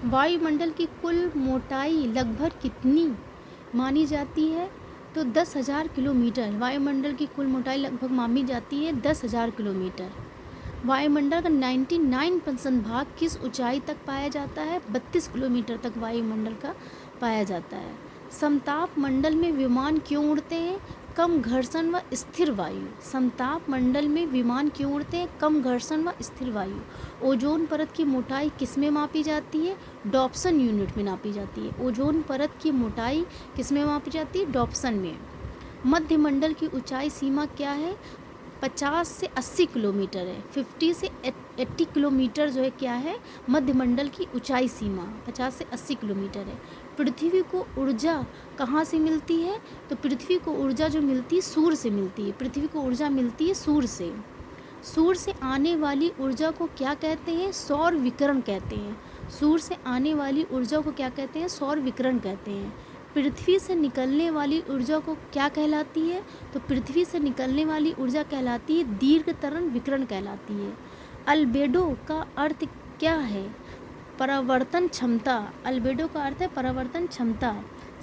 वायुमंडल की कुल मोटाई लगभग कितनी मानी जाती है? तो 10,000 किलोमीटर। वायुमंडल की कुल मोटाई लगभग मानी जाती है 10,000 किलोमीटर। वायुमंडल का 99% भाग किस ऊंचाई तक पाया जाता है? 32 किलोमीटर तक वायुमंडल का पाया जाता है। समताप मंडल में विमान क्यों उड़ते हैं? कम घर्षण व स्थिर वायु। समताप मंडल में विमान क्यों उड़ते हैं? कम घर्षण व स्थिर वायु। ओजोन परत की मोटाई किस में मापी जाती है? डॉप्सन यूनिट में नापी जाती है। ओजोन परत की मोटाई किस में मापी जाती है? डॉप्सन में। मध्य मंडल की ऊंचाई सीमा क्या है? 50 से 80 किलोमीटर है। 50 से 80 किलोमीटर जो है क्या है? मध्य मंडल की ऊंचाई सीमा 50 से 80 किलोमीटर है। पृथ्वी को ऊर्जा कहाँ से मिलती है? तो पृथ्वी को ऊर्जा जो मिलती है सूर्य से मिलती है। पृथ्वी को ऊर्जा मिलती है सूर्य से। सूर्य से आने वाली ऊर्जा को क्या कहते हैं? सौर विकिरण कहते हैं। सूर्य से आने वाली ऊर्जा को क्या कहते हैं? सौर विकिरण कहते हैं। पृथ्वी से निकलने वाली ऊर्जा को क्या कहलाती है? तो पृथ्वी से निकलने वाली ऊर्जा कहलाती है दीर्घ तरंग विकिरण कहलाती है। अल्बेडो का अर्थ क्या है? परावर्तन क्षमता। अल्बेडो का अर्थ है परावर्तन क्षमता।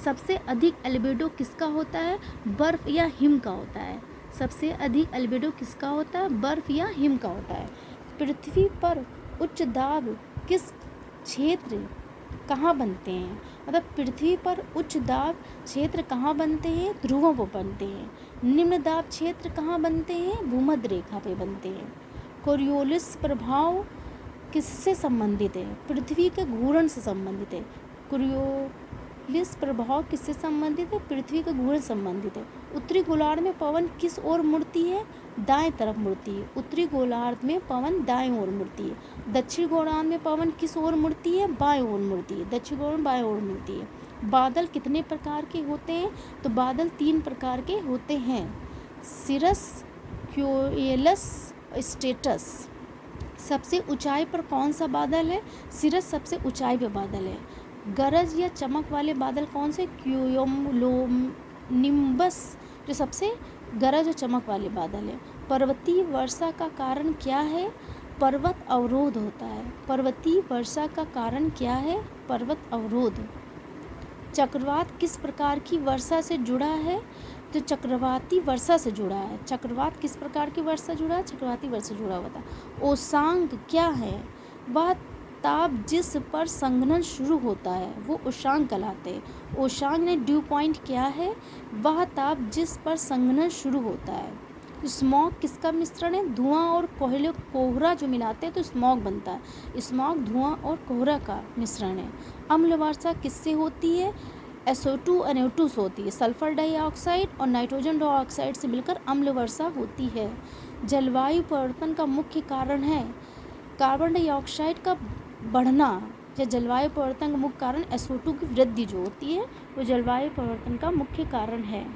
सबसे अधिक अल्बेडो किसका होता है? बर्फ या हिम का होता है। सबसे अधिक अल्बेडो किसका होता है? बर्फ या हिम का होता है। पृथ्वी पर उच्च दाब किस क्षेत्र कहाँ बनते हैं? मतलब पृथ्वी पर उच्च दाब क्षेत्र कहाँ बनते हैं? ध्रुवों पर बनते हैं। निम्न दाब क्षेत्र कहाँ बनते हैं? भूमध्य रेखा पे बनते हैं। कोरियोलिस प्रभाव किससे संबंधित है? पृथ्वी के घूर्णन से संबंधित है। कोरियोलिस प्रभाव किससे संबंधित है? पृथ्वी के घूर्णन से संबंधित है। उत्तरी गोलार्ध में पवन किस ओर मुड़ती है? दाएं तरफ मुड़ती है। उत्तरी गोलार्ध में पवन दाएं ओर मुड़ती है। दक्षिण गोलार्ध में पवन किस ओर मुड़ती है? बाएं ओर मुड़ती है। दक्षिण गोलार्ध बाएं ओर मुड़ती है। बादल कितने प्रकार के होते हैं? तो बादल 3 प्रकार के होते हैं। सिरस, क्यूएलस, स्टेटस। सबसे ऊंचाई पर कौन सा बादल है? सिरस सबसे ऊंचाई पर बादल है। गरज या चमक वाले बादल कौन से? क्यूमुलोनिम्बस जो सबसे गरज और चमक वाले बादल है। पर्वतीय वर्षा का कारण क्या है? पर्वत अवरोध होता है। पर्वतीय वर्षा का कारण क्या है? पर्वत अवरोध। चक्रवात किस प्रकार की वर्षा से जुड़ा है? तो चक्रवाती वर्षा से जुड़ा है। चक्रवात किस प्रकार की वर्षा जुड़ा है? चक्रवाती वर्षा से जुड़ा हुआ था। ओशांग क्या है? वह ताप जिस पर संघनन शुरू होता है वो ओशांग कहलाते हैं। ओशांग ने ड्यू पॉइंट क्या है? वह ताप जिस पर संघनन शुरू होता है। स्मॉग किसका मिश्रण है? धुआं और कोहरे कोहरा जो मिलाते हैं तो स्मॉग बनता है। स्मॉग धुआं और कोहरा का मिश्रण है। अम्ल वर्षा किससे होती है? SO2 NO2 से होती है। सल्फर डाइऑक्साइड और नाइट्रोजन डाइऑक्साइड से मिलकर अम्ल वर्षा होती है। जलवायु परिवर्तन का मुख्य कारण है कार्बन डाइऑक्साइड का बढ़ना। या जलवायु परिवर्तन का मुख्य कारण SO2 की वृद्धि जो होती है वो जलवायु परिवर्तन का मुख्य कारण है।